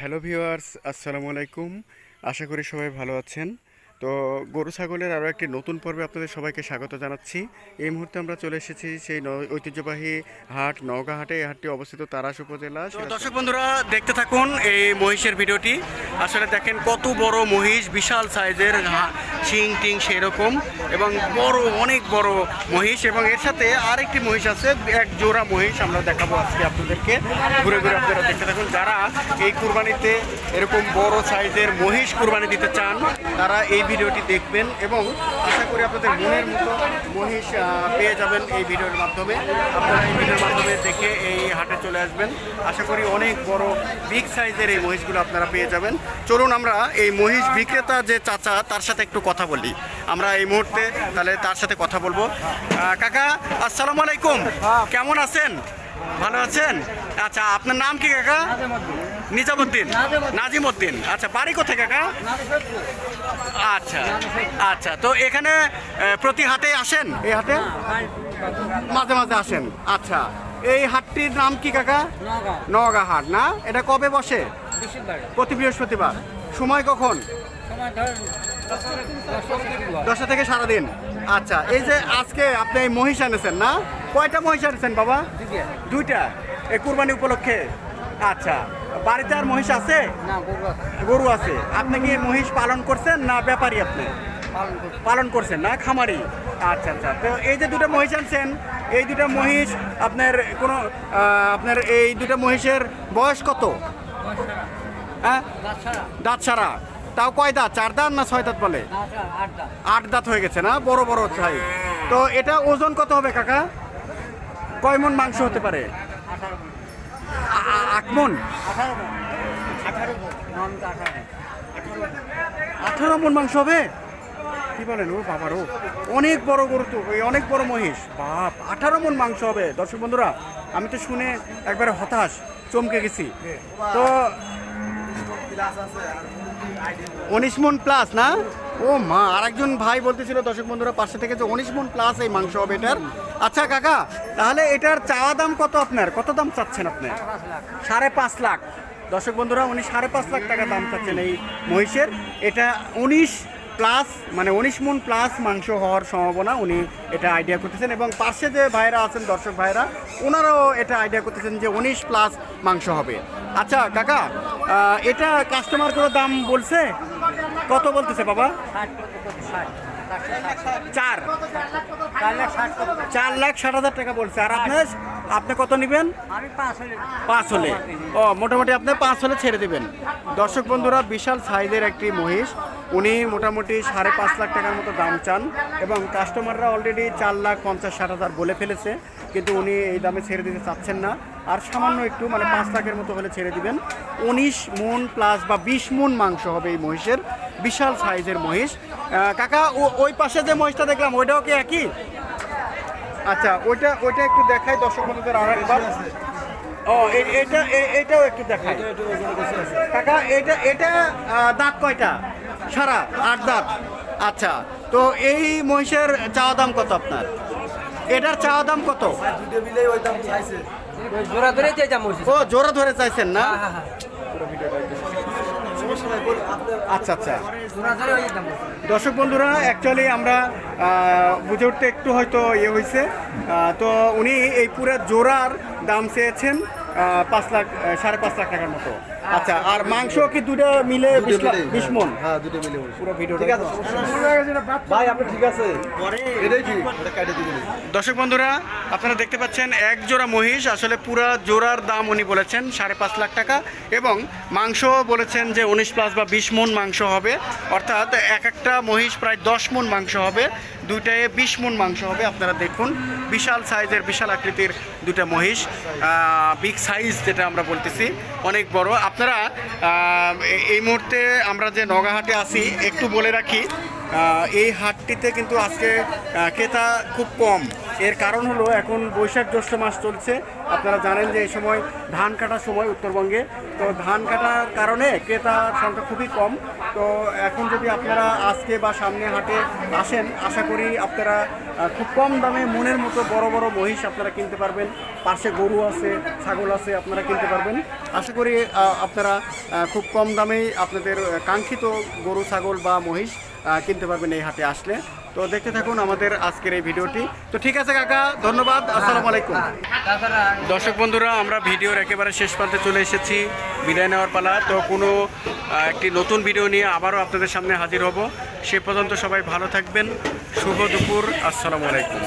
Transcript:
Hello viewers, আসসালামু আলাইকুম। আশা করি সবাই ভালো আছেন। তো গরু ছাগলের আরও একটি নতুন পর্বে আপনাদের সবাইকে স্বাগত জানাচ্ছি। এই মুহূর্তে আমরা চলে এসেছি সেই ঐতিহ্যবাহী হাট নওগাঁ হাটে। এই হাটটি অবস্থিত তারাস উপজেলা। তো দর্শক বন্ধুরা দেখতে থাকুন এই মহিষের ভিডিওটি। আসলে দেখেন কত বড় মহিষ, বিশাল সাইজের, শিং টিং সেরকম, এবং বড়, অনেক বড় মহিষ। এবং এর সাথে আরেকটি মহিষ আছে, এক জোড়া মহিষ আমরা দেখাবো আজকে আপনাদেরকে। ঘুরে ঘুরে আপনারা দেখতে থাকুন। যারা এই কুরবানিতে এরকম বড় সাইজের মহিষ কুরবানি দিতে চান তারা এই ভিডিওটি দেখবেন, এবং আশা করি আপনাদের মনের মতো মহিষ পেয়ে যাবেন এই ভিডিওর মাধ্যমে। আপনারা এই ভিডিওর মাধ্যমে দেখে এই হাটে চলে আসবেন। আশা করি অনেক বড় বিগ সাইজের এই মহিষগুলো আপনারা পেয়ে যাবেন। চলুন আমরা এই মহিষ বিক্রেতা যে চাচা তার সাথে একটু কথা বলি। আমরা এই মুহূর্তে তাহলে তার সাথে কথা বলবো। কাকা, আসসালামু আলাইকুম, কেমন আছেন? ভালো আছেন? আচ্ছা, আপনার নাম কি কাকা? নিজামুদ্দিন, নাজিমুদ্দিন। আচ্ছা, বাড়ি কোথায় কাকা? আচ্ছা আচ্ছা, তো এখানে প্রতি হাটে আসেন? এই হাটে মাঝে মাঝে আসেন। আচ্ছা, এই হাটটির নাম কি কাকা? নওগাঁ হাট না? এটা কবে বসে? প্রতি বৃহস্পতিবার। সময় কখন? 10টা থেকে সারাদিন। আচ্ছা, এই যে আজকে আপনি এই মহিষ আনেছেন না? কয়টা মহিষ আনেছেন বাবা? দুইটা, এই কুরবানি উপলক্ষে। আচ্ছা, বাড়িতে আর মহিষ আছে? গরু আছে। আপনি কি মহিষ পালন করছেন না ব্যাপারী? আপনি পালন করছেন না, খামারি? আচ্ছা আচ্ছা, তো এই যে দুটো মহিষ আনছেন, এই দুটো মহিষ আপনার কোনো আপনার এই দুটো মহিষের বয়স কত? হ্যাঁ, দাঁত ছাড়া। তাও কয় দাঁত? 4 দাঁত না 6 দাঁত বলে? 8 দাঁত হয়ে গেছে না? বড় বড় চাই। তো এটা ওজন কত হবে কাকা? কয় মন মাংস হতে পারে? 8 মন? 18 মন মাংস হবে? কি বলেন? ও বাবারও, অনেক বড় গরু তো, অনেক বড় মহিষ। বাপ, 18 মন মাংস হবে। দর্শক বন্ধুরা, আমি তো শুনে একবারে হতাশ, চমকে গেছি। তো 19 মন প্লাস না? ও মা, আরেকজন ভাই বলতেছিল দর্শক বন্ধুরা পাশে থেকে যে 19 মন প্লাস এই মাংস হবে এটার। আচ্ছা কাকা, তাহলে এটার চাওয়া দাম কত আপনার? কত দাম চাচ্ছেন আপনি? 5.5 লাখ। দর্শক বন্ধুরা, উনি 5.5 লাখ টাকা দাম চাচ্ছেন এই মহিষের। এটা 19 প্লাস, মানে 19 মন প্লাস মাংস হওয়ার সম্ভাবনা উনি এটা আইডিয়া করতেছেন। এবং পাশে যে ভাইরা আছেন, দর্শক ভাইরা, ওনারাও এটা আইডিয়া করতেছেন যে 19 প্লাস মাংস হবে। আচ্ছা কাকা, এটা কাস্টমার কোনো দাম বলছে? কত বলতেছে বাবা? 4,60,000 টাকা বলছে। আর আপনি কত নেবেন? 5 হলে। ও, মোটামুটি আপনি 5 হলে ছেড়ে দেবেন। দর্শক বন্ধুরা, বিশাল সাইজের একটি মহিষ, উনি মোটামুটি 5.5 লাখ টাকার মতো দাম চান, এবং কাস্টমাররা অলরেডি 4,50,000-60,000 বলে ফেলেছে, কিন্তু উনি এই দামে ছেড়ে দিতে চাচ্ছেন না। আর সামান্য একটু, মানে 5 লাখের মতো হলে ছেড়ে দিবেন। 19 মন প্লাস বা 20 মন মাংস হবে এই মহিষের, বিশাল সাইজের মহিষ। কাকা, ওই পাশে যে মহিষটা দেখলাম ওইটাও কি একই? আচ্ছা, ওইটা একটু দেখাই দর্শক বন্ধুদের আর একবার। ও, এটাও একটু দেখাই কাকা। এটা দাঁত কয়টা? সারা 8 দাঁত। আচ্ছা, তো এই মহিষের চাওয়া দাম কত আপনার? এটার চাওয়া দাম কত? ও, জোড়া ধরে চাইছেন না? আচ্ছা আচ্ছা, দর্শক বন্ধুরা, অ্যাকচুয়ালি আমরা বুঝে উঠতে একটু হয়তো ইয়ে হয়েছে। তো উনি এই পুরো জোড়ার দাম চেয়েছেন 5 লাখ, 5.5 লাখ টাকার মতো। আচ্ছা, আর মাংস কি দুটো মিলে 20 মন? হ্যাঁ, দুটো মিলে পুরো ভিডিও। ঠিক আছে ভাই, আপনি ঠিক আছে। দর্শক বন্ধুরা, আপনারা দেখতে পাচ্ছেন এক জোড়া মহিষ, আসলে পুরো জোড়ার দাম উনি বলেছেন 5.5 লাখ টাকা, এবং মাংস বলেছেন যে 19 প্লাস বা 20 মন মাংস হবে। অর্থাৎ এক একটা মহিষ প্রায় 10 মন মাংস হবে, দুইটায় 20 মন মাংস হবে। আপনারা দেখুন, বিশাল সাইজের, বিশাল আকৃতির দুটা মহিষ, বিগ সাইজ যেটা আমরা বলতেছি, অনেক বড়। আপনারা এই মুহূর্তে আমরা যে নওগাঁ হাটে আছি, একটু বলে রাখি, এই হাটটিতে কিন্তু আজকে ক্রেতা খুব কম। এর কারণ হলো এখন বৈশাখ জ্যৈষ্ঠ মাস চলছে। আপনারা জানেন যে এই সময় ধান কাটার সময় উত্তরবঙ্গে, তো ধান কাটার কারণে ক্রেতার সংখ্যা খুবই কম। তো এখন যদি আপনারা আজকে বা সামনে হাটে আসেন, আশা করি আপনারা খুব কম দামে মনের মতো বড় বড় মহিষ আপনারা কিনতে পারবেন। পাশে গরু আছে, ছাগল আছে, আপনারা কিনতে পারবেন। আশা করি আপনারা খুব কম দামেই আপনাদের কাঙ্ক্ষিত গরু, ছাগল বা মহিষ কিনতে পারবেন এই হাটে আসলে। তো দেখতে থাকুন আমাদের আজকের এই ভিডিওটি। তো ঠিক আছে কাকা, ধন্যবাদ, আসসালামু আলাইকুম। দর্শক বন্ধুরা, আমরা ভিডিওর একেবারে শেষ প্রান্তে চলে এসেছি, বিদায় নেওয়ার পালা। তো কোনো একটি নতুন ভিডিও নিয়ে আবারও আপনাদের সামনে হাজির হব। সে পর্যন্ত সবাই ভালো থাকবেন। শুভ দুপুর, আসসালামু আলাইকুম।